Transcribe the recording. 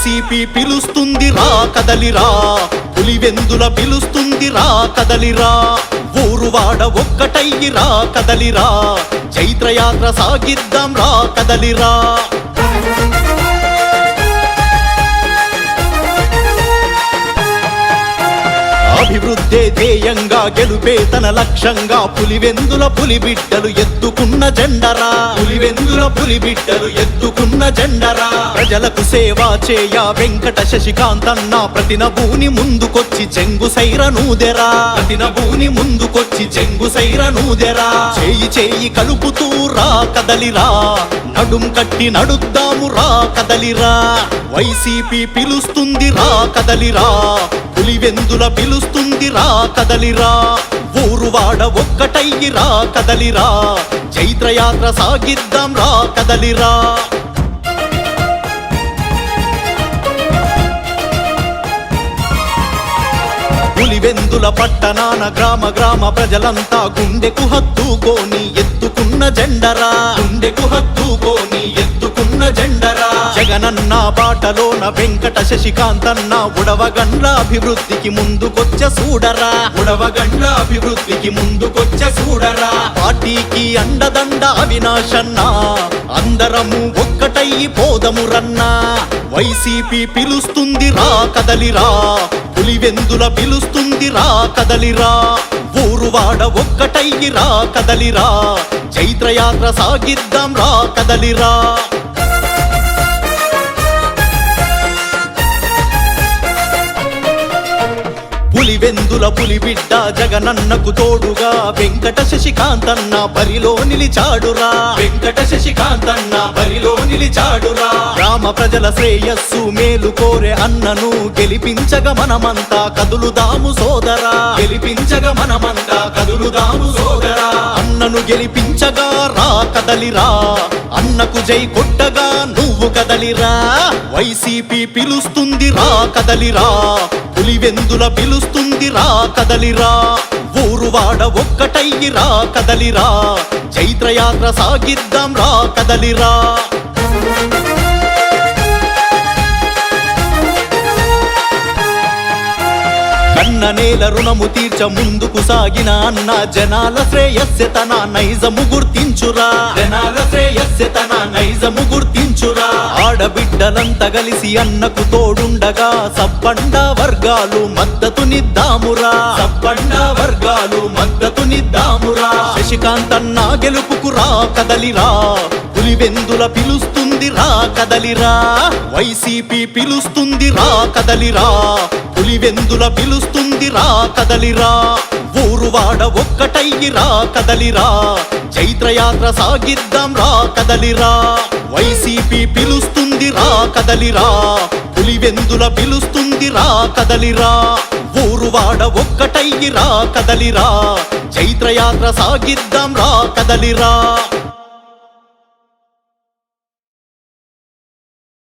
YCP పిలుస్తుందిరా కదలిరా, పులివెందుల పిలుస్తుందిరా కదలిరా, ఊరువాడ ఒక్కటయ్యిరా కదలిరా, చైత్రయాత్ర సాగిద్దాం రా కదలిరా. అభివృద్ధే ధ్యేయంగా గెలుపే తన లక్ష్యంగా, పులివెందుల పులిబిడ్డలు ఎత్తుకున్న జెండరా, పులివెందుల పులిబిడ్డలు ఎత్తుకున్న జెండరా. ప్రజలకు సేవ చేయ వెంకట శశికాంతన్న ప్రతినభూని ముందుకొచ్చి చెంగు సైరనూదెరా, ప్రతినభూని ముందుకొచ్చి చెంగు సైరనూదెరా. చేయి చేయి కలుపుతూ రా కదలిరా, నడుం కట్టి నడుద్దాము రా కదలిరా. వైసీపీ పిలుస్తుందిరా కదలిరా, పులివెందుల పిలుస్తుందిరా కదలిరా, ఊరువాడ ఒక్కటయ్యిరా కదలిరా, చైత్రయాత్ర సాగిద్దాం రా కదలిరా. పులివెందుల పట్టణాన గ్రామ గ్రామ ప్రజలంతా గుండెకు హత్తుకోని ఎత్తుకున్న జెండరా, గుండెకు హత్తుకోని ఎత్తుకున్న జెండరా. జగనన్న బాటలోన వెంకట శశికాంతన్న ఉడవగండ్ల అభివృద్ధికి ముందుకొచ్చ చూడరా, ఉడవగండ్ల అభివృద్ధికి ముందుకొచ్చ చూడరా. పార్టీకి అండదండ అవినాశన్న అందరము ఒక్కటయ్యి పోదము రన్నా. వైసీపీ పిలుస్తుందిరా కదలిరా, పులివెందుల పిలుస్తుందిరా కదలిరా, ఊరువాడ ఒక్కటయ్యిరా కదలిరా, చైత్రయాత్ర సాగిద్దాం రా కదలిరా. పులివెందుల పులిబిడ్డ జగనన్నకు తోడుగా వెంకట శశికాంతన్న బరిలో నిలిచాడురా, వెంకట శశికాంతన్న బరిలో నిలిచాడురా. గ్రామ ప్రజల శ్రేయస్సు మేలు కోరే అన్నను గెలిపించగ మనమంతా కదులుదాము సోదరా, గెలిపించగ మనమంతా కదులుదాము సోదరా. అన్నను గెలిపించగా రా కదలిరా, అన్నకు జై కొట్టగా నువ్వు కదలిరా. వైసీపీ పిలుస్తుందిరా కదలిరా, పులివెందుల పిలుస్తుందిరా కదలిరా, ఊరువాడ ఒక్కటయ్యిరా కదలిరా, చైత్రయాత్ర సాగిద్దాం రా కదలిరా. కన్న నేల రుణము తీర్చ ముందుకు సాగిన అన్న జనాల శ్రేయస్సె తన నైజము గుర్తించురా, జనాల శ్రేయస్సె తన నైజము గుర్తించురా. ఆడబిడ్డలంతా కలిసి అన్నకు తోడుండగా సబ్బండ వర్గాలు మద్దతునిద్దామురా, సబ్బండ వర్గాలు మద్దతునిద్దామురా. శశికాంతన్న గెలుపుకురా కదలిరా, పులివెందుల పిలుస్తుందిరా కదలిరా, వైసీపీ పిలుస్తుందిరా కదలిరా, పులివెందుల పిలుస్తుందిరా కదలిరా, ఊరువాడ ఒక్కటయ్యిరా కదలిరా, చైత్రయాత్ర సాగిద్దాం రా కదలిరా. వైసీపీ పిలుస్తుందిరా కదలిరా, పులివెందుల పిలుస్తుందిరా కదలిరా, ఊరువాడ ఒక్కటయ్యిరా కదలిరా, చైత్రయాత్ర సాగిద్దాం రా కదలిరా.